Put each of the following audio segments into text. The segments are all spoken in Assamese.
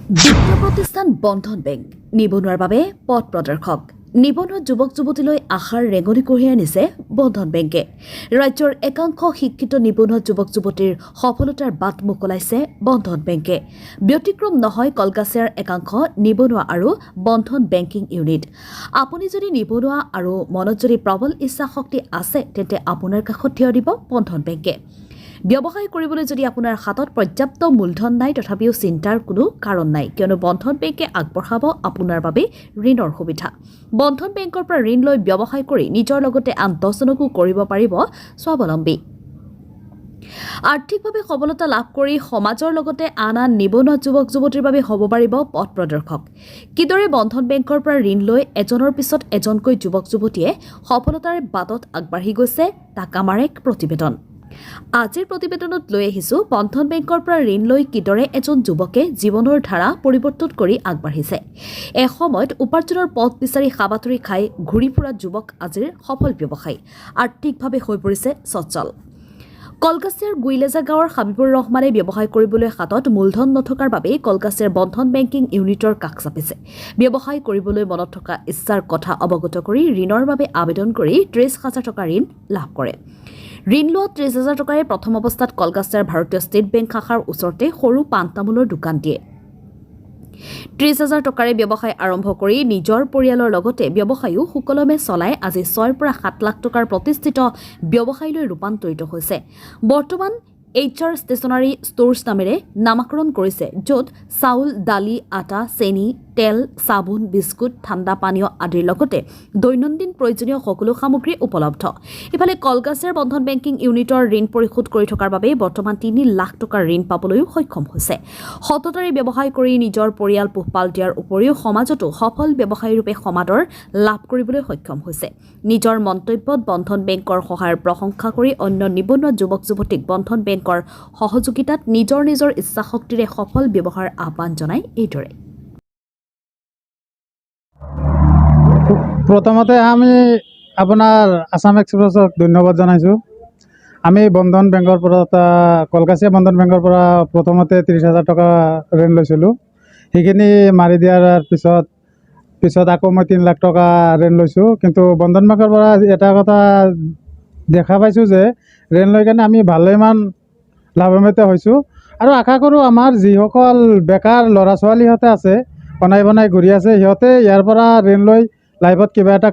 বিত্তীয় প্ৰতিষ্ঠান বন্ধন বেংক নিবনুৱাৰ বাবে পথ প্ৰদৰ্শক নিবনুৱা যুৱক যুৱতীলৈ আশাৰ ৰেঙনি কঢ়িয়াই আনিছে বন্ধন বেংকে ৰাজ্যৰ একাংশ শিক্ষিত নিবনুৱা যুৱক যুৱতীৰ সফলতাৰ বাট মোকলাইছে বন্ধন বেংকে ব্যতিক্ৰম নহয় কলকাছিয়াৰ একাংশ নিবনুৱা আৰু বন্ধন বেংকিং ইউনিট আপুনি যদি নিবনুৱা আৰু মনত যদি প্ৰবল ইচ্ছা শক্তি আছে তেন্তে আপোনাৰ কাষত থিয় দিব বন্ধন বেংকে ব্যৱসায় কৰিবলৈ যদি আপোনাৰ হাতত পৰ্যাপ্ত মূলধন নাই তথাপিও চিন্তাৰ কোনো কাৰণ নাই কিয়নো বন্ধন বেংকে আগবঢ়াব আপোনাৰ বাবে ঋণৰ সুবিধা বন্ধন বেংকৰ পৰা ঋণ লৈ ব্যৱসায় কৰি নিজৰ লগতে আন 10জনকো কৰিব পাৰিব স্বাৱলম্বী আৰ্থিকভাৱে সবলতা লাভ কৰি সমাজৰ লগতে আন নিবনুৱা যুৱক যুৱতীৰ বাবে হ'ব পাৰিব পথ প্ৰদৰ্শক কিদৰে বন্ধন বেংকৰ পৰা ঋণ লৈ এজনৰ পিছত এজনকৈ যুৱক যুৱতীয়ে সফলতাৰ বাটত আগবাঢ়ি গৈছে তাক আমাৰ এক প্ৰতিবেদন আজিৰ প্ৰতিবেদনত লৈ আহিছো বন্ধন বেংকৰ পৰা ঋণ লৈ কিদৰে এজন যুৱকে জীৱনৰ ধাৰা পৰিৱৰ্তন কৰি আগবাঢ়িছে এসময়ত উপাৰ্জনৰ পথ বিচাৰি খাবাতৰি খাই ঘূৰি ফুৰা যুৱক আজিৰ সফল ব্যৱসায়ী আৰ্থিকভাৱে হৈ পৰিছে সচ্ছল কলকাছিয়াৰ গুইলেজা গাঁৱৰ হাবিবুৰ ৰহমানে ব্যৱসায় কৰিবলৈ হাতত মূলধন নথকাৰ বাবে কলকাছিয়াৰ বন্ধন বেংকিং ইউনিটৰ কাষ চাপিছে ব্যৱসায় কৰিবলৈ মনত থকা ইচ্ছাৰ কথা অৱগত কৰি ঋণৰ বাবে আবেদন কৰি 30,000 টকা ঋণ লাভ কৰে ঋণ লোৱা 30,000 টকাৰে প্ৰথম অৱস্থাত কলকাছিয়াৰ ভাৰতীয় ষ্টেট বেংক শাখাৰ ওচৰতে সৰু পাণ তামোলৰ দোকান দিয়ে 30,000 টকাৰে ব্যৱসায় আৰম্ভ কৰি নিজৰ পৰিয়ালৰ লগতে ব্যৱসায়ও সুকলমে চলাই আজি 6 পৰা 7 লাখ টকাৰ প্ৰতিষ্ঠিত ব্যৱসায়লৈ ৰূপান্তৰিত হৈছে বৰ্তমান HR ষ্টেচনাৰী ষ্ট'ৰ্ছ নামেৰে নামকৰণ কৰিছে য'ত চাউল দালি আটা চেনি তেল সাবুন বিস্কুট ঠাণ্ডা পানীয় আদিৰ লগতে দৈনন্দিন প্ৰয়োজনীয় সকলো সামগ্ৰী উপলব্ধ ইফালে কলকাছিয়াৰ বন্ধন বেংকিং ইউনিটৰ ঋণ পৰিশোধ কৰি থকাৰ বাবে বৰ্তমান 3 লাখ টকাৰ ঋণ পাবলৈও সক্ষম হৈছে সততাৰে ব্যৱসায় কৰি নিজৰ পৰিয়াল পোহপাল দিয়াৰ উপৰিও সমাজতো সফল ব্যৱসায়ী ৰূপে সমাদৰ লাভ কৰিবলৈ সক্ষম হৈছে নিজৰ মন্তব্যত বন্ধন বেংকৰ সহায়ৰ প্ৰশংসা কৰি অন্য নিবনুৱা যুৱক যুৱতীক বন্ধন বেংকৰ সহযোগিতাত নিজৰ ইচ্ছা শক্তিৰে সফল ব্যৱসায়ৰ আহ্বান জনাই এইদৰে প্ৰথমতে আমি আপোনাৰ আসাম এক্সপ্ৰেছক ধন্যবাদ জনাইছোঁ আমি বন্ধন বেংকৰ পৰা কলকাছিয়া বন্ধন বেংকৰ পৰা প্ৰথমতে 30,000 টকা ঋণ লৈছিলোঁ সেইখিনি মাৰি দিয়াৰ পিছত আকৌ মই 3 লাখ টকা ঋণ লৈছোঁ কিন্তু বন্ধন বেংকৰ পৰা এটা কথা দেখা পাইছোঁ যে ঋণ লৈ কেনে আমি ভালেমান লাভান্বিত হৈছোঁ আৰু আশা কৰোঁ আমাৰ যিসকল বেকাৰ ল'ৰা ছোৱালীহঁতে আছে বনাই ঘূৰি আছে সিহঁতে ইয়াৰ পৰা ঋণ লৈ লাইফত কিবা এটা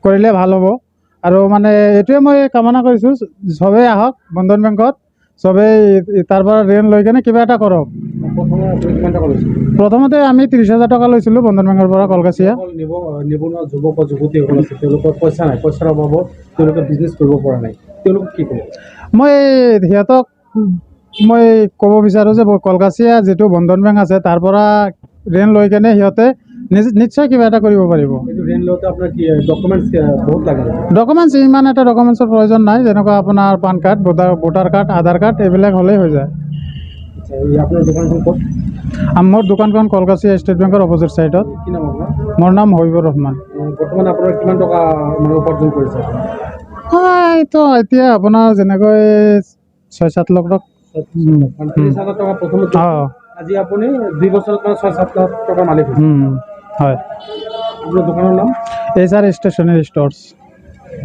কৰিলে ভাল হ'ব আৰু মানে এইটোৱে মই কামনা কৰিছোঁ চবেই আহক বন্ধন বেংকত চবেই তাৰ পৰা ঋণ লৈ কেনে কিবা এটা কৰক প্ৰথমতে আমি 30,000 টকা লৈছিলোঁ বন্ধন বেংকৰ পৰা কলকাছিয়া নিবনুৱা যুৱক যুৱতীসকল আছে তেওঁলোকৰ পইচা নাই পইচাৰ অভাৱত তেওঁলোকে বিজনেছ কৰিব পৰা নাই তেওঁলোকক কি ক'ব মই সিহঁতক মই ক'ব বিচাৰোঁ যে কলকাছিয়া যিটো বন্ধন বেংক আছে তাৰ পৰা ঋণ লৈ কেনে সিহঁতে নিশ্চয় কিবা এটা কৰিব পাৰিব ঋণ লওঁতে আপোনাৰ কি ডকুমেণ্টছ বহুত লাগে ডকুমেণ্টছ ইমান এটা ডকুমেণ্টছৰ প্ৰয়োজন নাই যেনেকুৱা আপোনাৰ পান কাৰ্ড ভোটাৰ কাৰ্ড আধাৰ কাৰ্ড এইবিলাক হ'লেই হৈ যায় আপোনাৰ দোকানখন ক'ত মোৰ দোকানখন কলকাছিয়া ষ্টেট বেংকৰ অপজিট ছাইডত কি নাম আপোনাৰ মোৰ নাম হাবিবুৰ ৰহমান বৰ্তমান আপোনাৰ কিমান টকা মানে উপাৰ্জন কৰিছে এইটো এতিয়া আপোনাৰ যেনেকৈ 6-7 লাখ টকা 30,000 টকা প্ৰথমত আজি আপুনি 2 বছৰত 6-7 লাখ টকাৰ মালিক হয় আপোনাৰ দোকানৰ নাম HR ষ্টেচনাৰী ষ্ট'ৰ্ছ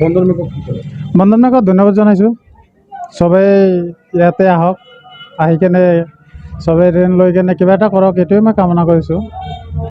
বন্ধন বেংকক কি কৰে বন্ধন বেংকত ধন্যবাদ জনাইছোঁ চবেই ইয়াতে আহক আহি কেনে চবেই ঋণ লৈ কেনে কিবা এটা কৰক এইটোৱে মই কামনা কৰিছোঁ